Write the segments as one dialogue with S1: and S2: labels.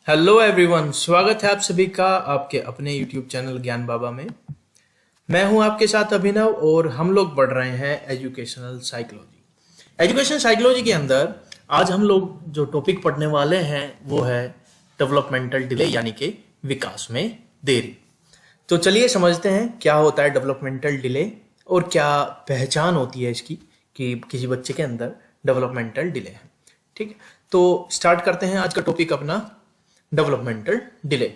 S1: Hello everyone, स्वागत है आप सभी का आपके अपने यूट्यूब चैनल ज्ञान बाबा में। मैं हूं आपके साथ अभिनव और हम लोग पढ़ रहे हैं एजुकेशनल साइकोलॉजी। एजुकेशन साइकोलॉजी के अंदर आज हम लोग जो टॉपिक पढ़ने वाले हैं वो है डेवलपमेंटल डिले यानी कि विकास में देरी। तो चलिए समझते हैं क्या होता है डेवलपमेंटल डिले और क्या पहचान होती है इसकी कि किसी बच्चे के अंदर डेवलपमेंटल डिले है। ठीक है, तो स्टार्ट करते हैं आज का टॉपिक अपना डेवलपमेंटल डिले।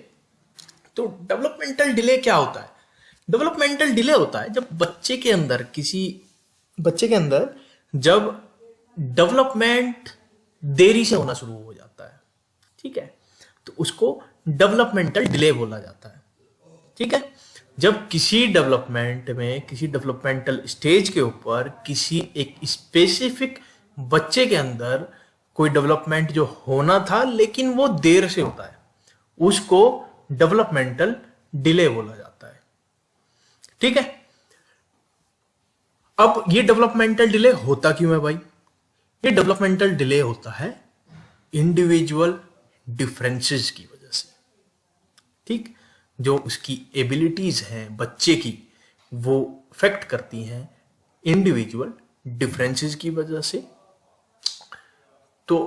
S1: तो डेवलपमेंटल डिले क्या होता है? डेवलपमेंटल डिले होता है जब बच्चे के अंदर जब डेवलपमेंट देरी से होना शुरू हो जाता है। ठीक है, तो उसको डेवलपमेंटल डिले बोला जाता है। ठीक है, जब किसी डेवलपमेंट में किसी डेवलपमेंटल स्टेज के ऊपर किसी एक स्पेसिफिक बच्चे के अंदर कोई डेवलपमेंट जो होना था लेकिन वो देर से होता है, उसको डेवलपमेंटल डिले बोला जाता है। ठीक है, अब ये डेवलपमेंटल डिले होता क्यों है भाई? ये डेवलपमेंटल डिले होता है इंडिविजुअल डिफरेंसेस की वजह से। ठीक, जो उसकी एबिलिटीज हैं बच्चे की वो अफेक्ट करती हैं इंडिविजुअल डिफरेंसेस की वजह से। तो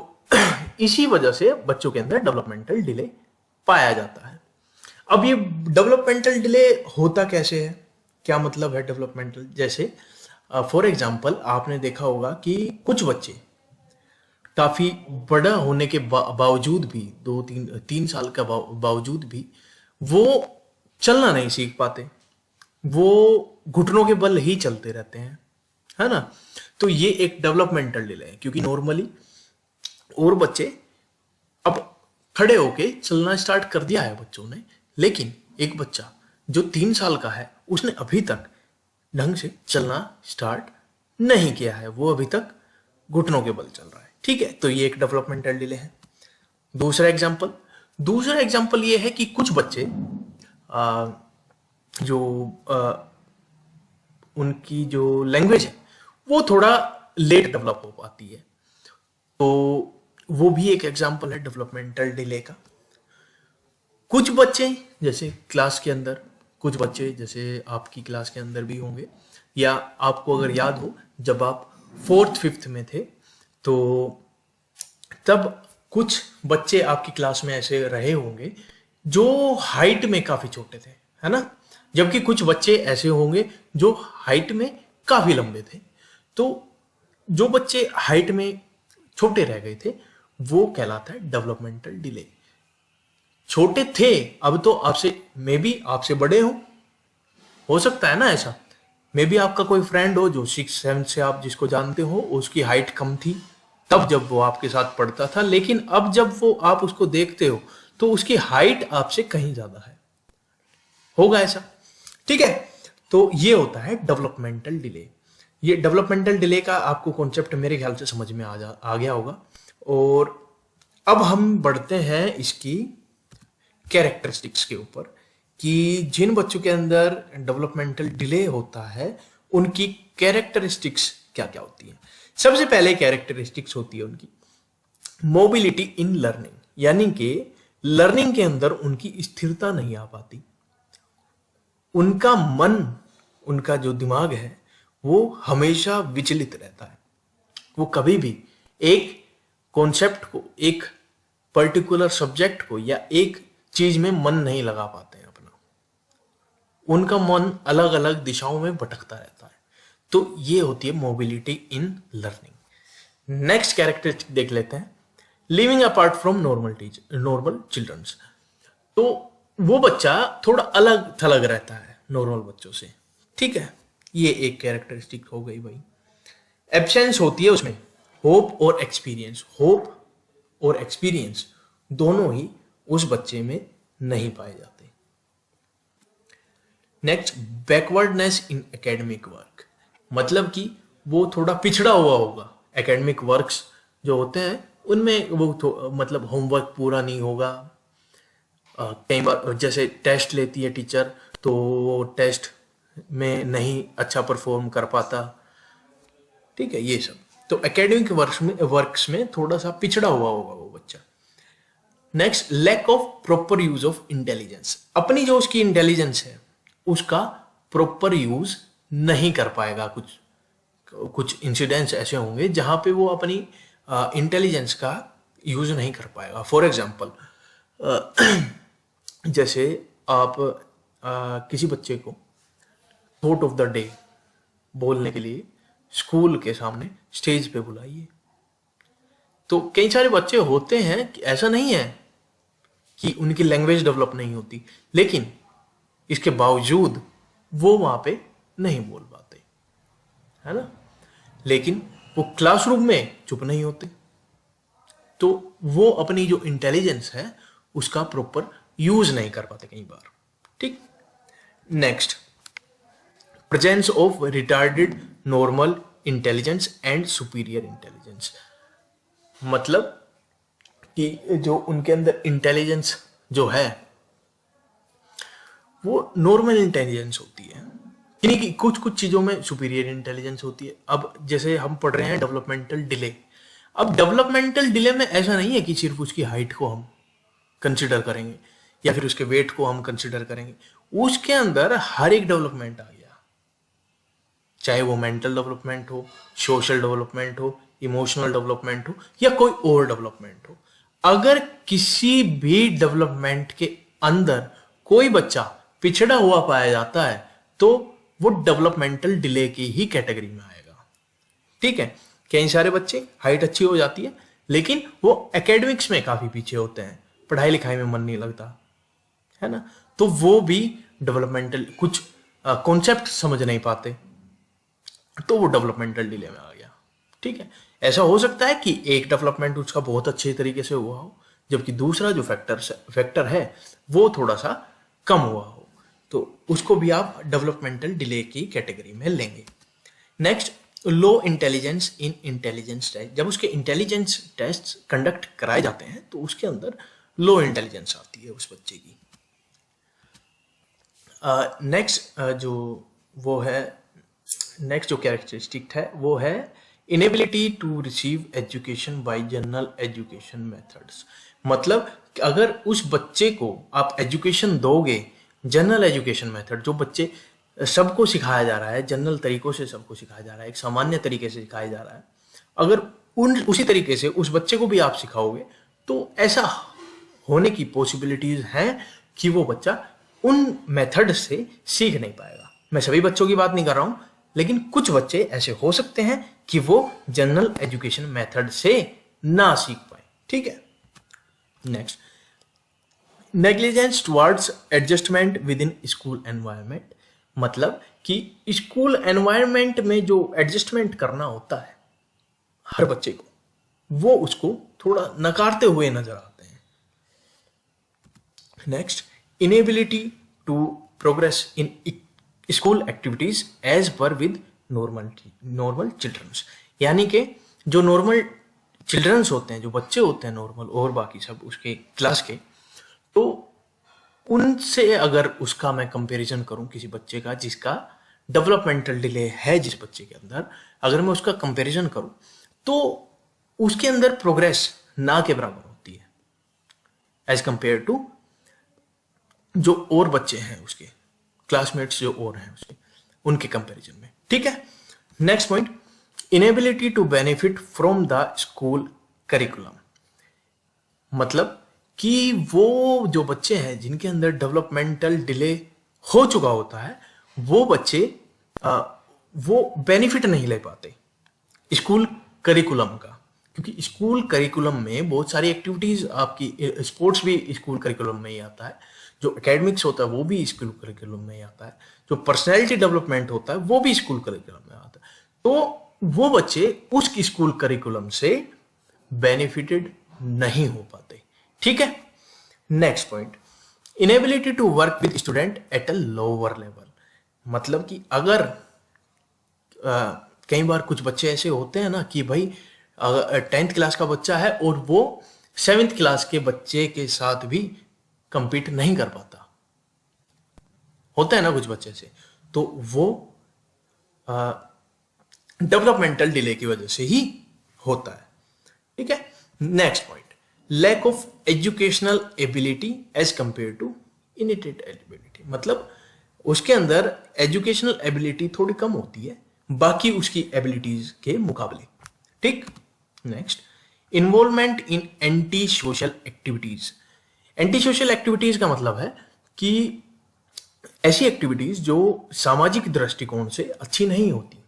S1: इसी वजह से बच्चों के अंदर डेवलपमेंटल डिले पाया जाता है। अब ये डेवलपमेंटल डिले होता कैसे है, क्या मतलब है डेवलपमेंटल? जैसे फॉर एग्जांपल आपने देखा होगा कि कुछ बच्चे काफी बड़ा होने के बावजूद भी 2-3 साल का बावजूद भी वो चलना नहीं सीख पाते, वो घुटनों के बल ही चलते रहते हैं, है ना। तो ये एक डेवलपमेंटल डिले है क्योंकि नॉर्मली और बच्चे अब खड़े होके चलना स्टार्ट कर दिया है बच्चों ने, लेकिन एक बच्चा जो 3 साल का है उसने अभी तक ढंग से चलना स्टार्ट नहीं किया है, वो अभी तक घुटनों के बल चल रहा है। ठीक है, तो ये एक डेवलपमेंटल डिले है। दूसरा एग्जाम्पल ये है कि कुछ बच्चे जो उनकी जो लैंग्वेज है वो थोड़ा लेट डेवलप हो पाती है, तो वो भी एक एग्जाम्पल है डेवलपमेंटल डिले का। कुछ बच्चे जैसे क्लास के अंदर, कुछ बच्चे जैसे आपकी क्लास के अंदर भी होंगे, या आपको अगर याद हो जब आप 4th-5th में थे तो तब कुछ बच्चे आपकी क्लास में ऐसे रहे होंगे जो हाइट में काफी छोटे थे, है ना, जबकि कुछ बच्चे ऐसे होंगे जो हाइट में काफी लंबे थे। तो जो बच्चे हाइट में छोटे रह गए थे वो कहलाता है डेवलपमेंटल डिले। छोटे थे, अब तो आपसे मे बी आपसे बड़े हो सकता है ना ऐसा। मे बी आपका कोई फ्रेंड हो जो 6th-7th से आप जिसको जानते हो, उसकी हाइट कम थी तब जब वो आपके साथ पढ़ता था, लेकिन अब जब वो आप उसको देखते हो तो उसकी हाइट आपसे कहीं ज्यादा है, होगा ऐसा। ठीक है, तो ये होता है डेवलपमेंटल डिले। ये डेवलपमेंटल डिले का आपको कॉन्सेप्ट मेरे ख्याल से समझ में आ गया होगा। और अब हम बढ़ते हैं इसकी कैरेक्टरिस्टिक्स के ऊपर कि जिन बच्चों के अंदर डेवलपमेंटल डिले होता है उनकी कैरेक्टरिस्टिक्स क्या क्या होती है। सबसे पहले कैरेक्टरिस्टिक्स होती है उनकी मोबिलिटी इन लर्निंग, यानी कि लर्निंग के अंदर उनकी स्थिरता नहीं आ पाती। उनका मन, उनका जो दिमाग है वो हमेशा विचलित रहता है। वो कभी भी एक कॉन्सेप्ट को, एक पर्टिकुलर सब्जेक्ट को या एक चीज में मन नहीं लगा पाते हैं अपना। उनका मन अलग अलग दिशाओं में भटकता रहता है। तो ये होती है mobility in learning. Next characteristic देख लेते हैं, living apart from normal childrens. तो वो बच्चा थोड़ा अलग थलग रहता है नॉर्मल बच्चों से। ठीक है, ये एक कैरेक्टरिस्टिक हो गई भाई। एब्सेंस होती है उसमें होप और एक्सपीरियंस। होप और एक्सपीरियंस दोनों ही उस बच्चे में नहीं पाए जाते। नेक्स्ट, बैकवर्डनेस इन एकेडमिक वर्क, मतलब कि वो थोड़ा पिछड़ा हुआ होगा। एकेडमिक वर्क्स जो होते हैं उनमें वो मतलब होमवर्क पूरा नहीं होगा। कई बार जैसे टेस्ट लेती है टीचर तो वो टेस्ट में नहीं अच्छा परफॉर्म कर पाता। ठीक है, ये सब तो एकेडमिक वर्क्स में थोड़ा सा पिछड़ा हुआ होगा वो बच्चा। Next, lack of proper use of intelligence. अपनी जो उसकी इंटेलिजेंस है उसका प्रॉपर यूज नहीं कर पाएगा। कुछ कुछ इंसिडेंट्स ऐसे होंगे जहां पे वो अपनी इंटेलिजेंस का यूज नहीं कर पाएगा। फॉर एग्जाम्पल, जैसे आप किसी बच्चे को थॉट ऑफ द डे बोलने के लिए स्कूल के सामने स्टेज पे बुलाइए, तो कई सारे बच्चे होते हैं कि ऐसा नहीं है कि उनकी लैंग्वेज डेवलप नहीं होती, लेकिन इसके बावजूद वो वहां पे नहीं बोल पाते, है ना। लेकिन वो क्लासरूम में चुप नहीं होते, तो वो अपनी जो इंटेलिजेंस है उसका प्रॉपर यूज नहीं कर पाते कई बार। ठीक। Next, presence of retarded normal intelligence and superior intelligence. मतलब कि जो उनके अंदर इंटेलिजेंस जो है वो नॉर्मल इंटेलिजेंस होती है, यानी कि कुछ कुछ चीजों में सुपीरियर इंटेलिजेंस होती है। अब जैसे हम पढ़ रहे हैं डेवलपमेंटल डिले, अब डेवलपमेंटल डिले में ऐसा नहीं है कि सिर्फ उसकी हाइट को हम कंसिडर करेंगे या फिर उसके वेट को हम कंसिडर करेंगे, उसके अंदर हर एक डेवलपमेंट आ गया, चाहे वो मेंटल डेवलपमेंट हो, सोशल डेवलपमेंट हो, इमोशनल डेवलपमेंट हो या कोई और डेवलपमेंट हो। अगर किसी भी डेवलपमेंट के अंदर कोई बच्चा पिछड़ा हुआ पाया जाता है तो वो डेवलपमेंटल डिले की ही कैटेगरी में आएगा। ठीक है। कई सारे बच्चे हाइट अच्छी हो जाती है लेकिन वो एकेडमिक्स में काफी पीछे होते हैं, पढ़ाई लिखाई में मन नहीं लगता, है ना, तो वो भी डेवलपमेंटल कुछ कॉन्सेप्ट समझ नहीं पाते, तो वो डेवलपमेंटल डिले में आ गया। ठीक है। ऐसा हो सकता है कि एक डेवलपमेंट उसका बहुत अच्छे तरीके से हुआ हो जबकि दूसरा जो फैक्टर है वो थोड़ा सा कम हुआ हो, तो उसको भी आप डेवलपमेंटल डिले की कैटेगरी में लेंगे। Next, low intelligence in intelligence test. जब उसके इंटेलिजेंस टेस्ट कंडक्ट कराए जाते हैं तो उसके अंदर लो इंटेलिजेंस आती है उस बच्चे की। नेक्स्ट जो कैरेक्टरिस्टिक है वो है inability to receive education by general education methods. मतलब अगर उस बच्चे को आप एजुकेशन दोगे जनरल एजुकेशन मेथड, जो बच्चे सबको सिखाया जा रहा है, जनरल तरीकों से सबको सिखाया जा रहा है, एक सामान्य तरीके से सिखाया जा रहा है, अगर उसी तरीके से उस बच्चे को भी आप सिखाओगे तो ऐसा होने की पॉसिबिलिटीज हैं कि वो बच्चा उन मेथड से सीख नहीं पाएगा। मैं सभी बच्चों की बात नहीं कर रहा हूं, लेकिन कुछ बच्चे ऐसे हो सकते हैं कि वो जनरल एजुकेशन मेथड से ना सीख पाए। ठीक है। Next, negligence towards adjustment with in school environment. मतलब कि स्कूल एनवायरनमेंट में जो एडजस्टमेंट करना होता है हर बच्चे को, वो उसको थोड़ा नकारते हुए नजर आते हैं। Next, inability to progress in school activities as par with normal childrens. यानी कि जो नॉर्मल चिल्ड्रंस होते हैं, जो बच्चे होते हैं नॉर्मल और बाकी सब उसके क्लास के, तो उनसे अगर उसका मैं कंपैरिजन करूं किसी बच्चे का जिसका डेवलपमेंटल डिले है, जिस बच्चे के अंदर अगर मैं उसका कंपैरिजन करूं तो उसके अंदर प्रोग्रेस ना के बराबर होती है एज कंपेयर टू जो और बच्चे हैं उसके क्लासमेट्स जो और हैं उसके, उनके कंपैरिजन में। ठीक है। Next point, inability to benefit from the school curriculum. मतलब कि वो जो बच्चे हैं जिनके अंदर डेवलपमेंटल डिले हो चुका होता है, वो बच्चे वो बेनिफिट नहीं ले पाते स्कूल करिकुलम का, क्योंकि स्कूल करिकुलम में बहुत सारी एक्टिविटीज, आपकी स्पोर्ट्स भी स्कूल करिकुलम में ही आता है, जो एकेडमिक्स होता है वो भी स्कूल करिकुलम में ही आता है, जो पर्सनैलिटी डेवलपमेंट होता है वो भी स्कूल करिकुलम में आता है। तो वो बच्चे उस स्कूल करिकुलम से बेनिफिटेड नहीं हो पाते। ठीक है। Next point, inability to work with student at a lower level. मतलब कि अगर कई बार कुछ बच्चे ऐसे होते हैं ना कि भाई 10th क्लास का बच्चा है और वो 7th क्लास के बच्चे के साथ भी compete नहीं कर पाता, होता है ना कुछ बच्चे से, तो वो डेवलपमेंटल डिले की वजह से ही होता है। ठीक है। Next point, lack of educational ability as compare to innate ability, मतलब उसके अंदर एजुकेशनल एबिलिटी थोड़ी कम होती है बाकी उसकी एबिलिटीज के मुकाबले। ठीक। Next, involvement in anti social activities. Anti social activities का मतलब है कि ऐसी एक्टिविटीज जो सामाजिक दृष्टिकोण से अच्छी नहीं होती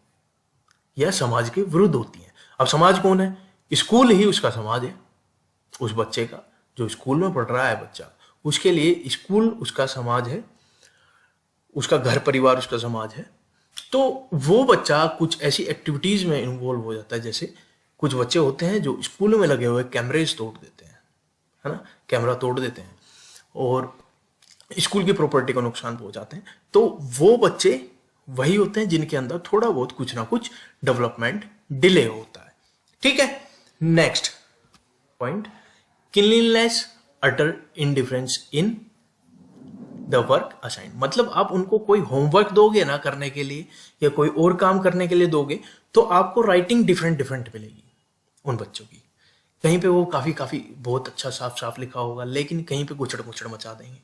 S1: या समाज के विरुद्ध होती हैं। अब समाज कौन है? स्कूल ही उसका समाज है। उस बच्चे का, जो स्कूल में पढ़ रहा है बच्चा, उसके लिए स्कूल उसका समाज है, उसका घर परिवार उसका समाज है। तो वो बच्चा कुछ ऐसी एक्टिविटीज में इन्वॉल्व हो जाता है, जैसे कुछ बच्चे होते हैं जो स्कूलों में लगे हुए कैमरेज तोड़ देते हैं, है ना, कैमरा तोड़ देते हैं और स्कूल की प्रॉपर्टी को नुकसान पहुंचाते हैं। तो वो बच्चे वही होते हैं जिनके अंदर थोड़ा बहुत कुछ ना कुछ डेवलपमेंट डिले होता है। ठीक है। Next point, cleanliness utter indifference in the work assign. मतलब आप उनको कोई होमवर्क दोगे ना करने के लिए या कोई और काम करने के लिए दोगे तो आपको राइटिंग डिफरेंट डिफरेंट मिलेगी उन बच्चों की। कहीं पे वो काफी काफी बहुत अच्छा साफ साफ लिखा होगा, लेकिन कहीं पे गुचड़ मुचड़ मचा देंगे।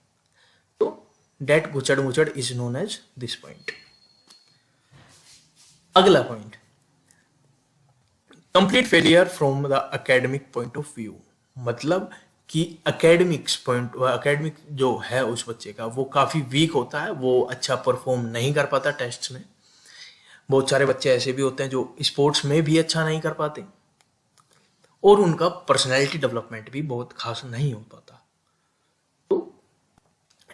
S1: तो डेट गुचड़ मुचड़ is known as this point. अगला point, complete failure from the academic point of view. मतलब कि एकेडमिक जो है उस बच्चे का वो काफी वीक होता है, वो अच्छा परफॉर्म नहीं कर पाता टेस्ट्स में। बहुत सारे बच्चे ऐसे भी होते हैं जो स्पोर्ट्स में भी अच्छा नहीं कर पाते और उनका पर्सनैलिटी डेवलपमेंट भी बहुत खास नहीं हो पाता। तो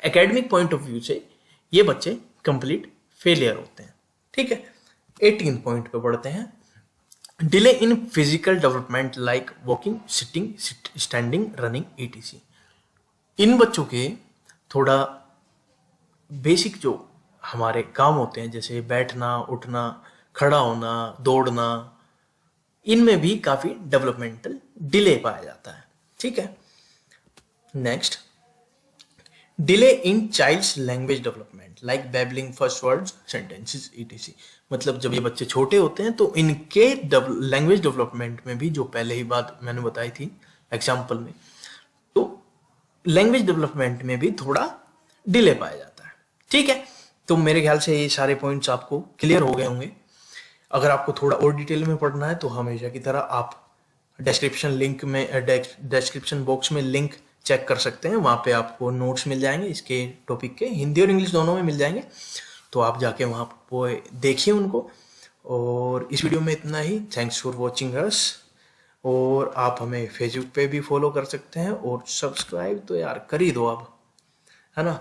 S1: एकेडमिक पॉइंट ऑफ व्यू से ये बच्चे कंप्लीट फेलियर होते हैं। ठीक है। 18 पॉइंट पे बढ़ते हैं, delay in physical development like walking, sitting, standing, running, etc। इन बच्चों के थोड़ा बेसिक जो हमारे काम होते हैं, जैसे बैठना, उठना, खड़ा होना, दौड़ना, इनमें भी काफी डेवलपमेंटल डिले पाया जाता है। ठीक है। Next, delay in child's language development like babbling, first words, sentences, etc। मतलब जब ये बच्चे छोटे होते हैं तो इनके लैंग्वेज डेवलपमेंट में भी, जो पहले ही बात मैंने बताई थी एग्जाम्पल में, तो लैंग्वेज डेवलपमेंट में भी थोड़ा डिले पाया जाता है। ठीक है। तो मेरे ख्याल से ये सारे पॉइंट्स आपको क्लियर हो गए होंगे। अगर आपको थोड़ा और डिटेल में पढ़ना है तो हमेशा की तरह आप डिस्क्रिप्शन बॉक्स में लिंक चेक कर सकते हैं। वहाँ पे आपको नोट्स मिल जाएंगे इसके टॉपिक के, हिंदी और इंग्लिश दोनों में मिल जाएंगे। तो आप जाके वहाँ पे देखिए उनको। और इस वीडियो में इतना ही। Thanks for watching us. और आप हमें फेसबुक पे भी फॉलो कर सकते हैं और सब्सक्राइब तो यार कर ही दो आप, है ना,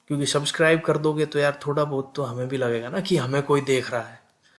S1: क्योंकि सब्सक्राइब कर दोगे तो यार थोड़ा बहुत तो हमें भी लगेगा ना कि हमें कोई देख रहा है।